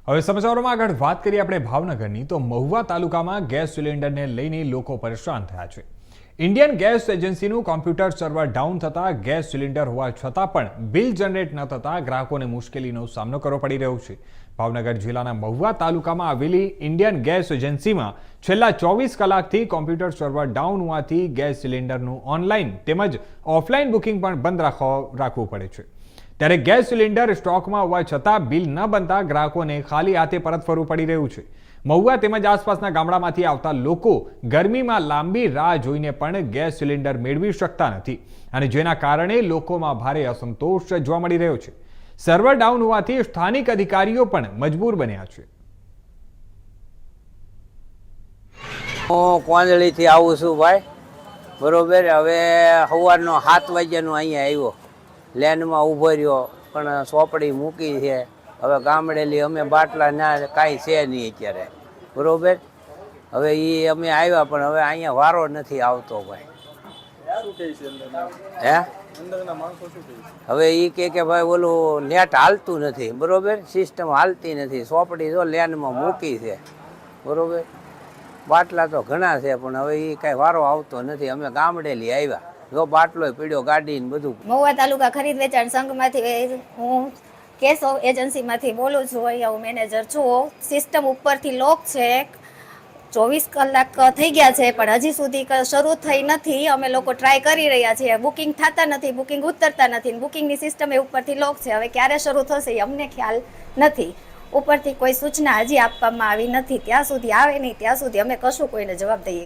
હવે સમાચારોમાં આગળ વાત કરીએ આપણે ભાવનગરની તો મહુવા તાલુકામાં ગેસ સિલિન્ડરને લઈને લોકો પરેશાન થયા છે। ઇન્ડિયન ગેસ એજન્સીનું કોમ્પ્યુટર સર્વર ડાઉન થતાં ગેસ સિલિન્ડર હોવા છતાં પણ બિલ જનરેટ ન થતાં ગ્રાહકોને મુશ્કેલીનો સામનો કરવો પડી રહ્યો છે। ભાવનગર જિલ્લાના મહુવા તાલુકામાં આવેલી ઇન્ડિયન ગેસ એજન્સીમાં છેલ્લા 24 કલાકથી કોમ્પ્યુટર સર્વર ડાઉન હોવાથી ગેસ સિલિન્ડરનું ઓનલાઈન તેમજ ઓફલાઈન બુકિંગ પણ બંધ રાખવું પડે છે। ત્યારે ગેસ સિલિન્ડર સ્ટોકમાં હોવા છતાં બિલ ન બનતા ગ્રાહકોને ખાલી હાથે પરત ફરવું પડી રહ્યું છે। મહુવા તેમજ આસપાસના ગામડામાંથી આવતા લોકો ગરમીમાં લાંબી રાહ જોઈને પણ ગેસ સિલિન્ડર મેળવી શકતા નથી અને જેના કારણે લોકોમાં ભારે અસંતોષ જોવા મળી રહ્યો છે। સર્વર ડાઉન હોવાથી સ્થાનિક અધિકારીઓ પણ મજબૂર બન્યા છે। હું કોંદળીથી આવું છું ભાઈ, બરોબર। હવે સવારનો 7 વાગ્યાનો અહીંયા આવ્યો, લેનમાં ઊભો રહ્યો, પણ સોપડી મૂકી છે। હવે ગામડેલી અમે બાટલા ના કાંઈ છે નહીં અત્યારે, બરોબર। હવે એ અમે આવ્યા પણ હવે અહીંયા વારો નથી આવતો ભાઈ। હે હવે એ કે ભાઈ ઓલું નેટ હાલતું નથી, બરોબર, સિસ્ટમ હાલતી નથી। સોપડી જો લેનમાં મૂકી છે, બરોબર। બાટલા તો ઘણા છે પણ હવે એ કાંઈ વારો આવતો નથી। અમે ગામડેલી આવ્યા, જો બાટલો પીડ્યો, ગાડી ને બધું। મહુવા તાલુકા ખરીદ વેચાણ સંઘમાંથી હું ગેસ એજન્સીમાંથી બોલું છું। અહીંયા હું મેનેજર છું। સિસ્ટમ ઉપરથી લોક છે, 24 કલાક થઈ ગયા છે પણ હજી સુધી શરૂ થઈ નથી। અમે લોકો ટ્રાય કરી રહ્યા છીએ, બુકિંગ થતા નથી, બુકિંગ ઉતરતા નથી, બુકિંગની સિસ્ટમ એ ઉપરથી લોક છે। હવે ક્યારે શરૂ થશે એ અમને ખ્યાલ નથી। ઉપરથી કોઈ સૂચના હજી આપવામાં આવી નથી। ત્યાં સુધી આવે નહીં ત્યાં સુધી અમે કશું કોઈને જવાબ દઈએ।